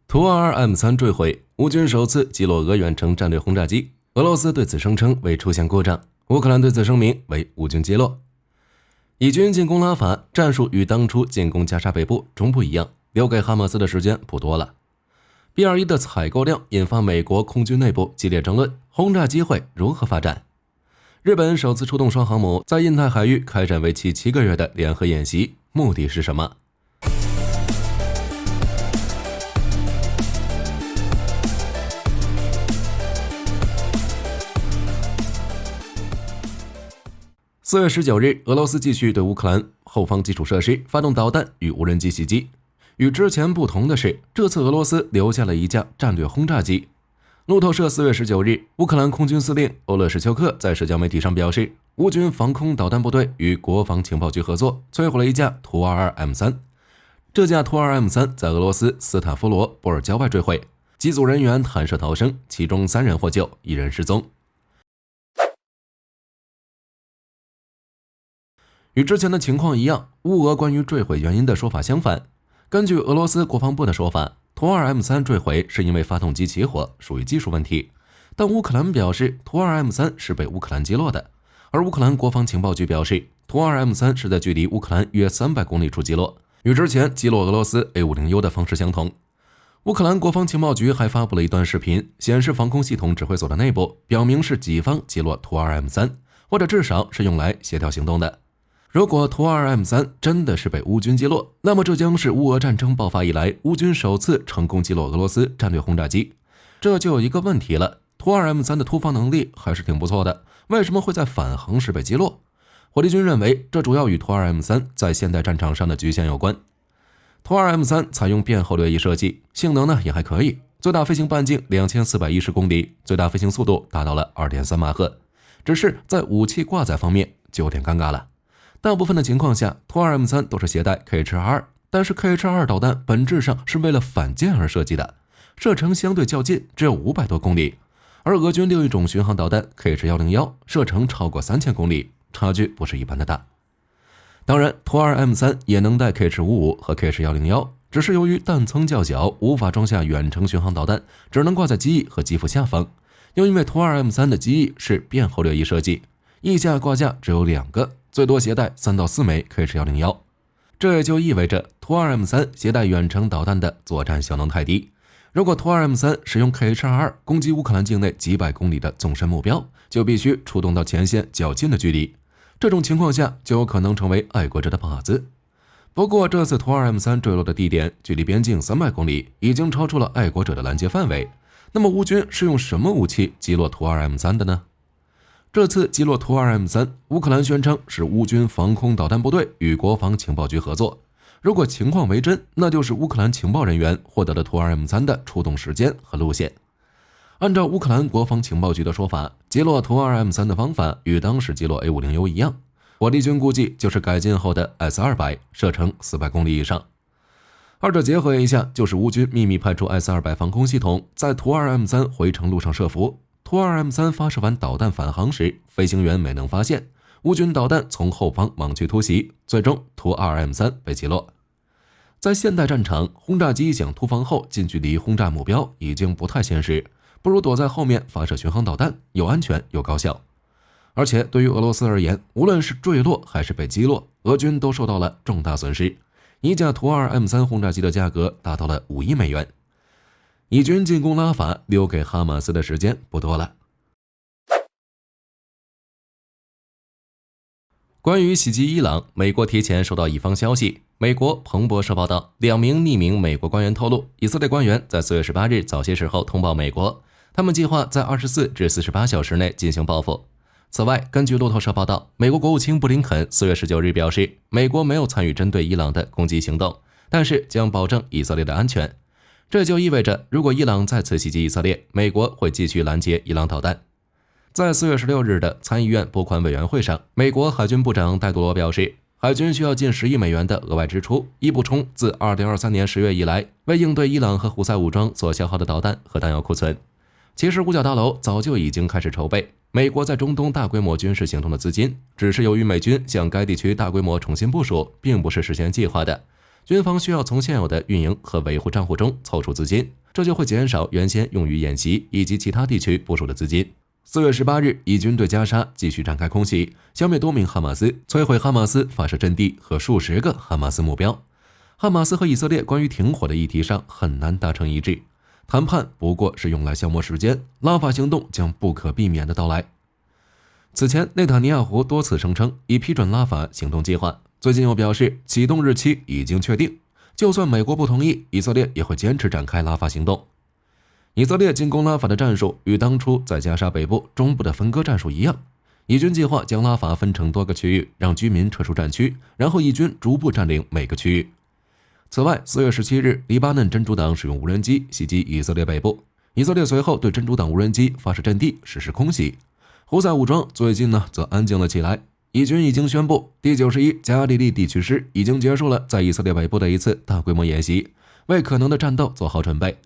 图 -2M3 坠毁，乌军首次击落俄远程战略轰炸机。俄罗斯对此声称为出现故障，乌克兰对此声明为乌军击落。以军进攻拉法战术与当初进攻加沙北部中不一样，留给哈马斯的时间不多了。B-21的采购量引发美国空军内部激烈争论，轰炸机会如何发展？日本首次出动双航母，在印太海域开展为期7个月的联合演习，目的是什么？4月19日，俄罗斯继续对乌克兰后方基础设施发动导弹与无人机袭击。与之前不同的是，这次俄罗斯留下了一架战略轰炸机。路透社4月19日，乌克兰空军司令欧勒什丘克在社交媒体上表示，乌军防空导弹部队与国防情报局合作，摧毁了一架图 -22M3。这架图 -22M3 在俄罗斯斯塔夫罗波尔郊外坠毁，机组人员弹射逃生，其中3人获救，1人失踪。与之前的情况一样，乌俄关于坠毁原因的说法相反。根据俄罗斯国防部的说法，图 -2M3 坠毁是因为发动机起火，属于技术问题。但乌克兰表示，图 -2M3 是被乌克兰击落的，而乌克兰国防情报局表示，图 -2M3 是在距离乌克兰约300公里处击落，与之前击落俄罗斯 A50U 的方式相同。乌克兰国防情报局还发布了一段视频，显示防空系统指挥所的内部，表明是己方击落图 -2M3，或者至少是用来协调行动的。如果图 -2M3 真的是被乌军击落，那么这将是乌俄战争爆发以来乌军首次成功击落俄罗斯战略轰炸机。这就有一个问题了，图 -2M3 的突防能力还是挺不错的，为什么会在返航时被击落？火力军认为，这主要与图 -2M3 在现代战场上的局限有关。图 -2M3 采用变后掠翼设计，性能呢也还可以，最大飞行半径2410公里，最大飞行速度达到了 2.3 马赫。只是在武器挂载方面就有点尴尬了。大部分的情况下，图 -2M3 都是携带 Kh-22， 但是 Kh-22 导弹本质上是为了反舰而设计的，射程相对较近，只有500多公里，而俄军另一种巡航导弹 Kh-101 射程超过3000公里，差距不是一般的大。当然，图 -2M3 也能带 Kh-55 和 Kh-101， 只是由于弹层较小，无法装下远程巡航导弹，只能挂在机翼和机腹下方。又因为图 -2M3 的机翼是变后掠翼设计，翼架挂架只有2个，最多携带3到4枚 Kh-101， 这也就意味着图 -2M3 携带远程导弹的作战效能太低。如果图 -2M3 使用 Kh-22 攻击乌克兰境内几百公里的纵深目标，就必须出动到前线较近的距离，这种情况下就有可能成为爱国者的靶子。不过这次图 -2M3 坠落的地点距离边境300公里，已经超出了爱国者的拦截范围。那么乌军是用什么武器击落图 -2M3 的呢？这次击落图 -2M3， 乌克兰宣称是乌军防空导弹部队与国防情报局合作。如果情况为真，那就是乌克兰情报人员获得了图 -2M3 的出动时间和路线。按照乌克兰国防情报局的说法，击落图 -2M3 的方法与当时击落 A50U 一样，火力军估计就是改进后的 S-200， 射程400公里以上。二者结合一下，就是乌军秘密派出 S-200 防空系统，在图 -2M3 回程路上设伏。图 -2M3 发射完导弹返航时，飞行员没能发现，乌军导弹从后方猛去突袭，最终图 -2M3 被击落。在现代战场，轰炸机想突防后近距离轰炸目标已经不太现实，不如躲在后面发射巡航导弹，又安全又高效。而且对于俄罗斯而言，无论是坠落还是被击落，俄军都受到了重大损失。一架图 -2M3 轰炸机的价格达到了5亿美元。以军进攻拉法，留给哈马斯的时间不多了。关于袭击伊朗，美国提前收到一方消息。美国彭博社报道，2名匿名美国官员透露，以色列官员在4月18日早些时候通报美国，他们计划在24至48小时内进行报复。此外，根据路透社报道，美国国务卿布林肯4月19日表示，美国没有参与针对伊朗的攻击行动，但是将保证以色列的安全。这就意味着，如果伊朗再次袭击以色列，美国会继续拦截伊朗导弹。在4月16日的参议院拨款委员会上，美国海军部长戴杜罗表示，海军需要近10亿美元的额外支出，以补充自2023年10月以来为应对伊朗和胡塞武装所消耗的导弹和弹药库存。其实五角大楼早就已经开始筹备，美国在中东大规模军事行动的资金，只是由于美军向该地区大规模重新部署，并不是事先计划的。军方需要从现有的运营和维护账户中凑出资金，这就会减少原先用于演习以及其他地区部署的资金。4月18日，以军对加沙继续展开空袭，消灭多名哈马斯，摧毁哈马斯发射阵地和数十个哈马斯目标。哈马斯和以色列关于停火的议题上很难达成一致，谈判不过是用来消磨时间，拉法行动将不可避免的到来。此前，内塔尼亚胡多次声称已批准拉法行动计划，最近又表示启动日期已经确定，就算美国不同意，以色列也会坚持展开拉法行动。以色列进攻拉法的战术与当初在加沙北部、中部的分割战术一样，以军计划将拉法分成多个区域，让居民撤出战区，然后以军逐步占领每个区域。此外，4月17日，黎巴嫩真主党使用无人机袭击以色列北部，以色列随后对真主党无人机发射阵地实施空袭。胡塞武装最近则安静了起来，以军已经宣布第91加利利地区师已经结束了在以色列北部的一次大规模演习，为可能的战斗做好准备。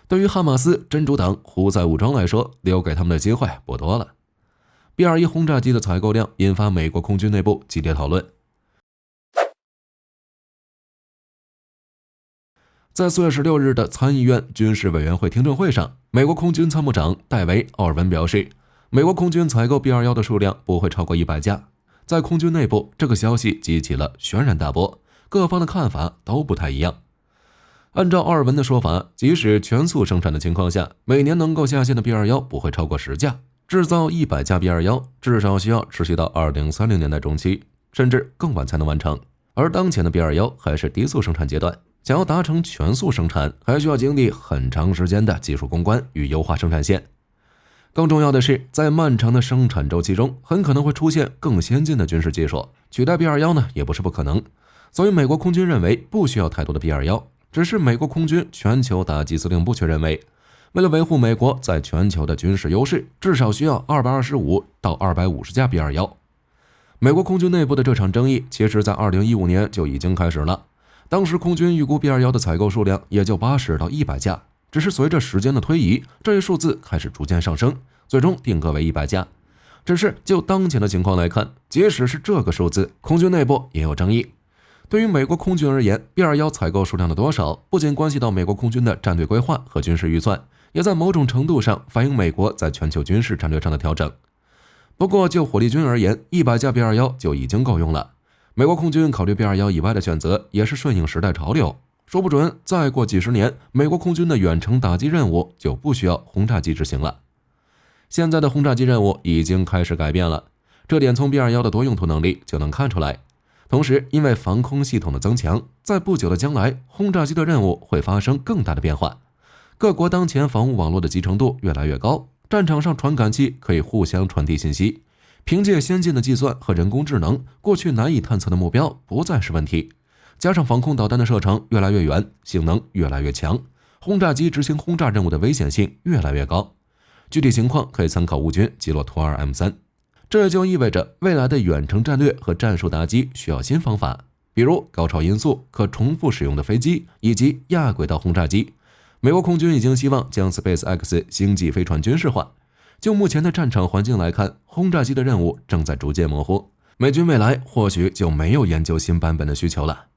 对于哈马斯、真主党、胡塞武装来说，留给他们的机会不多了。B-21轰炸机的采购量引发美国空军内部激烈讨论。在4月16日的参议院军事委员会听证会上，美国空军参谋长戴维·奥尔文表示，美国空军采购 B-21的数量不会超过100架。在空军内部，这个消息激起了轩然大波，各方的看法都不太一样。按照奥尔文的说法，即使全速生产的情况下，每年能够下线的 B-21不会超过10架，制造100架 B-21至少需要持续到2030年代中期，甚至更晚才能完成。而当前的 B-21还是低速生产阶段，想要达成全速生产，还需要经历很长时间的技术攻关与优化生产线。更重要的是，在漫长的生产周期中，很可能会出现更先进的军事技术，取代 B-21呢也不是不可能。所以美国空军认为不需要太多的 B-21，只是美国空军全球打击司令部却认为，为了维护美国在全球的军事优势，至少需要225到250架 B-21。美国空军内部的这场争议，其实在2015年就已经开始了。当时空军预估 B-21的采购数量也就80到100架，只是随着时间的推移，这一数字开始逐渐上升，最终定格为100架。只是就当前的情况来看，即使是这个数字，空军内部也有争议。对于美国空军而言， B-21采购数量的多少不仅关系到美国空军的战队规划和军事预算，也在某种程度上反映美国在全球军事战略上的调整。不过就火力军而言，100架 B-21就已经够用了。美国空军考虑 B-21以外的选择，也是顺应时代潮流。说不准再过几十年，美国空军的远程打击任务就不需要轰炸机执行了。现在的轰炸机任务已经开始改变了，这点从 B-21的多用途能力就能看出来。同时，因为防空系统的增强，在不久的将来，轰炸机的任务会发生更大的变化。各国当前防务网络的集成度越来越高，战场上传感器可以互相传递信息，凭借先进的计算和人工智能，过去难以探测的目标不再是问题。加上防空导弹的射程越来越远，性能越来越强，轰炸机执行轰炸任务的危险性越来越高。具体情况可以参考乌军击落图2 M3。这也就意味着未来的远程战略和战术打击需要新方法，比如高超音速、可重复使用的飞机以及亚轨道轰炸机。美国空军已经希望将 SpaceX 星际飞船军事化。就目前的战场环境来看，轰炸机的任务正在逐渐模糊，美军未来或许就没有研究新版本的需求了。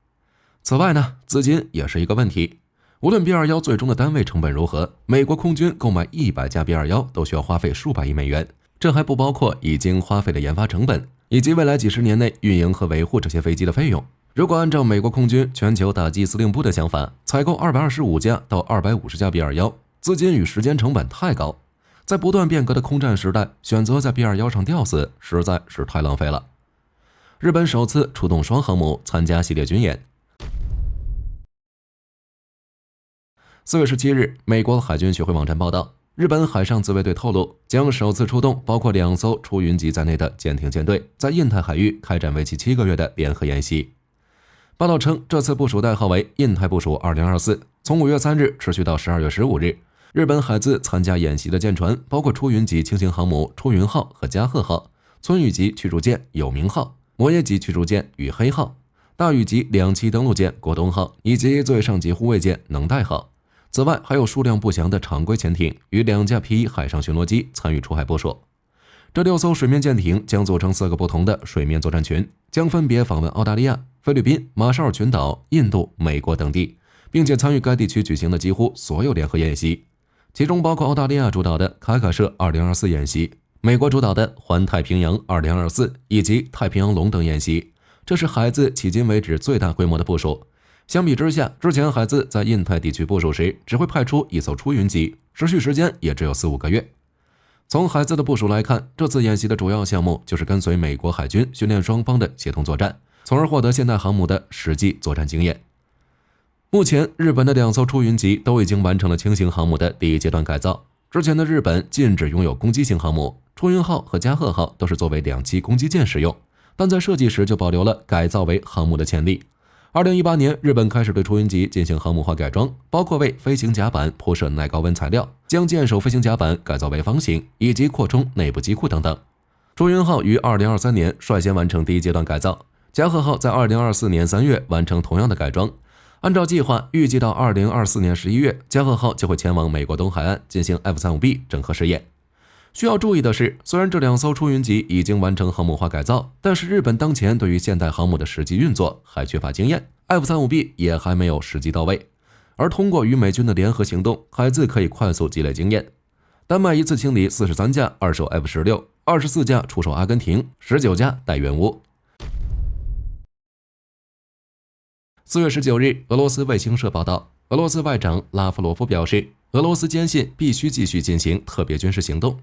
此外呢，资金也是一个问题。无论 B-21最终的单位成本如何，美国空军购买100架 B-21都需要花费数百亿美元，这还不包括已经花费的研发成本，以及未来几十年内运营和维护这些飞机的费用。如果按照美国空军全球打击司令部的想法，采购225架到250架 B-21，资金与时间成本太高。在不断变革的空战时代，选择在 B-21上吊死，实在是太浪费了。日本首次出动双航母参加系列军演。4月17日，美国海军学会网站报道，日本海上自卫队透露，将首次出动包括2艘出云级在内的舰艇舰队，在印太海域开展为期7个月的联合演习。报道称，这次部署代号为印太部署2024，从5月3日持续到12月15日。日本海自参加演习的舰船包括出云级轻型航母出云号和加贺号、村雨级驱逐舰有明号、摩耶级驱逐舰羽黑号、大宇级2栖登陆舰国东号以及最上级护卫舰能代号。此外，还有数量不详的常规潜艇与2架 P1 海上巡逻机参与出海部署。这6艘水面舰艇将组成4个不同的水面作战群，将分别访问澳大利亚、菲律宾、马绍尔群岛、印度、美国等地，并且参与该地区举行的几乎所有联合演习，其中包括澳大利亚主导的卡卡社2024演习、美国主导的环太平洋2024以及太平洋龙等演习。这是海自迄今为止最大规模的部署。相比之下，之前海自在印太地区部署时只会派出1艘出云机，持续时间也只有4-5个月。从海自的部署来看，这次演习的主要项目就是跟随美国海军训练双方的协同作战，从而获得现代航母的实际作战经验。目前，日本的2艘出云机都已经完成了轻型航母的第1阶段改造。之前的日本禁止拥有攻击型航母，出云号和加贺号都是作为2栖攻击舰使用，但在设计时就保留了改造为航母的潜力。2018年，日本开始对出云机进行航母化改装，包括为飞行甲板铺设耐高温材料，将舰首飞行甲板改造为方形，以及扩充内部机库等等。出云号于2023年率先完成第1阶段改造，加贺号在2024年3月完成同样的改装。按照计划，预计到2024年11月，加贺号就会前往美国东海岸进行 F-35B 整合试验。需要注意的是，虽然这2艘出云机已经完成航母化改造，但是日本当前对于现代航母的实际运作还缺乏经验， F-35B 也还没有实际到位。而通过与美军的联合行动，海自可以快速积累经验。丹麦一次清理43架二手 F-16， 24架出售阿根廷，19架待援乌。4月19日，俄罗斯卫星社报道，俄罗斯外长拉夫罗夫表示，俄罗斯坚信必须继续进行特别军事行动。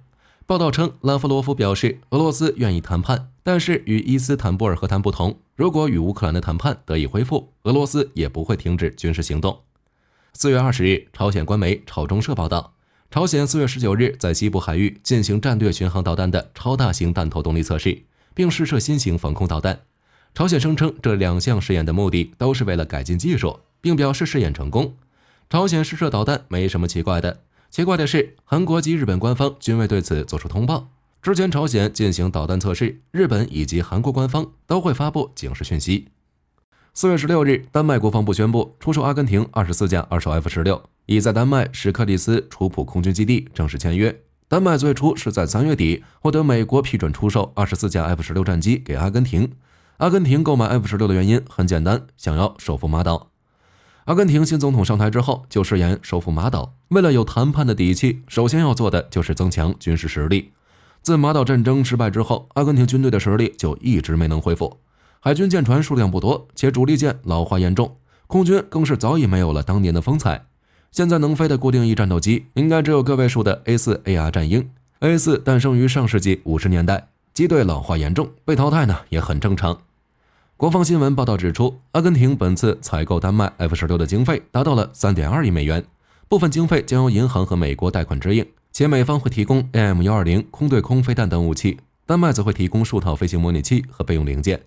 报道称，拉夫罗夫表示，俄罗斯愿意谈判，但是与伊斯坦布尔和谈不同，如果与乌克兰的谈判得以恢复，俄罗斯也不会停止军事行动。4月20日，朝鲜官媒朝中社报道，朝鲜4月19日在西部海域进行战略巡航导弹的超大型弹头动力测试，并试射新型防空导弹。朝鲜声称这2项试验的目的都是为了改进技术，并表示试验成功。朝鲜试射导弹没什么奇怪的，奇怪的是，韩国及日本官方均未对此作出通报。之前朝鲜进行导弹测试，日本以及韩国官方都会发布警示讯息。4月16日，丹麦国防部宣布出售阿根廷24架二手 F-16，已在丹麦史克里斯楚普空军基地正式签约。丹麦最初是在3月底获得美国批准出售24架 F-16战机给阿根廷。阿根廷购买 F-16的原因很简单，想要收复马岛。阿根廷新总统上台之后就誓言收复马岛，为了有谈判的底气，首先要做的就是增强军事实力。自马岛战争失败之后，阿根廷军队的实力就一直没能恢复，海军舰船数量不多，且主力舰老化严重，空军更是早已没有了当年的风采。现在能飞的固定翼战斗机应该只有个位数的 A4AR 战鹰。A4 诞生于上世纪50年代，机队老化严重，被淘汰呢也很正常。国防新闻报道指出，阿根廷本次采购丹麦 F-16的经费达到了3.2亿美元，部分经费将由银行和美国贷款支应，且美方会提供 AM-120 空对空飞弹等武器，丹麦则会提供数套飞行模拟器和备用零件。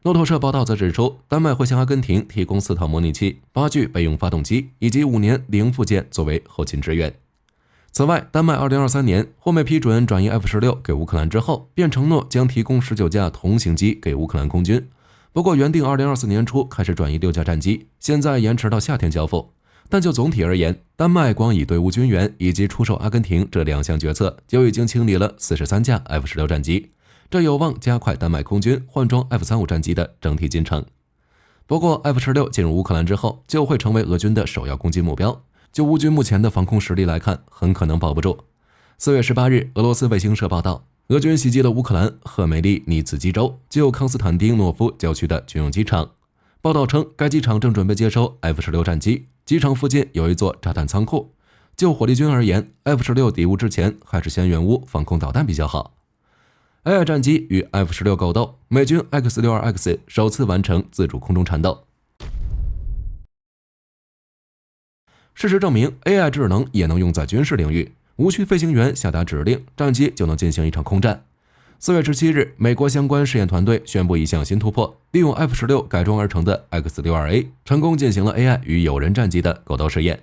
路透社报道则指出，丹麦会向阿根廷提供4套模拟器、8具备用发动机以及5年零附件作为后勤支援。此外，丹麦2023年获美批准转移 F-16给乌克兰之后，便承诺将提供19架同型机给乌克兰空军。不过原定2024年初开始转移6架战机，现在延迟到夏天交付。但就总体而言，丹麦光以队伍军援以及出售阿根廷这2项决策，就已经清理了43架 F-16战机，这有望加快丹麦空军换装 F-35战机的整体进程。不过 F-16进入乌克兰之后，就会成为俄军的首要攻击目标，就乌军目前的防空实力来看，很可能保不住。4月18日，俄罗斯卫星社报道，俄军袭击了乌克兰赫梅利尼茨基州旧康斯坦丁诺夫郊区的军用机场。报道称，该机场正准备接收 F-16战机，机场附近有一座炸弹仓库。就火力军而言， F-16抵乌之前还是先援乌防空导弹比较好。AI 战机与 F-16狗斗，美军 X-62X 首次完成自主空中缠斗。事实证明， AI 智能也能用在军事领域，无需飞行员下达指令，战机就能进行一场空战。4月17日，美国相关试验团队宣布一项新突破，利用 F-16改装而成的 X-62A 成功进行了 AI 与有人战机的狗斗试验。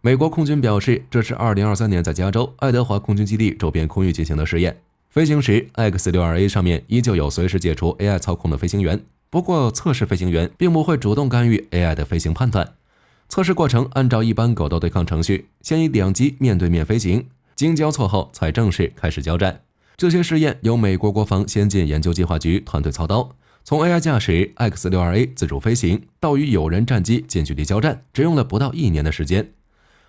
美国空军表示，这是2023年在加州爱德华空军基地周边空域进行的试验。飞行时 X-62A 上面依旧有随时解除 AI 操控的飞行员，不过测试飞行员并不会主动干预 AI 的飞行判断。测试过程按照一般狗斗对抗程序，先以2机面对面飞行，经交错后才正式开始交战。这些试验由美国国防先进研究计划局团队操刀，从 AI 驾驶 X-62A 自主飞行到与有人战机近距离交战，只用了不到1年的时间。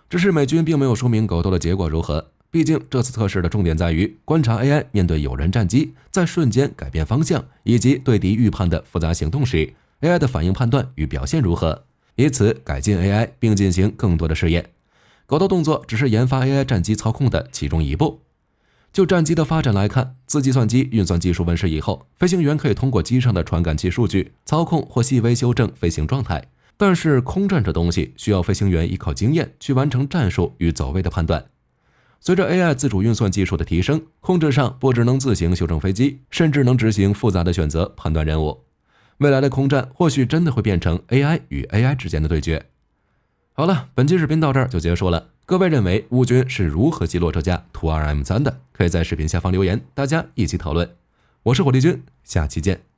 只是美军并没有说明狗斗的结果如何，毕竟这次测试的重点在于观察 AI 面对有人战机在瞬间改变方向以及对敌预判的复杂行动时 AI 的反应判断与表现如何，以此改进 AI 并进行更多的试验。狗斗动作只是研发 AI 战机操控的其中一步。就战机的发展来看，自计算机运算技术问世以后，飞行员可以通过机上的传感器数据操控或细微修正飞行状态。但是空战这东西需要飞行员依靠经验去完成战术与走位的判断。随着 AI 自主运算技术的提升，控制上不只能自行修正飞机，甚至能执行复杂的选择判断任务。未来的空战或许真的会变成 AI 与 AI 之间的对决。好了，本期视频到这儿就结束了。各位认为乌军是如何击落这架图 2M3 的？可以在视频下方留言，大家一起讨论。我是火力军，下期见。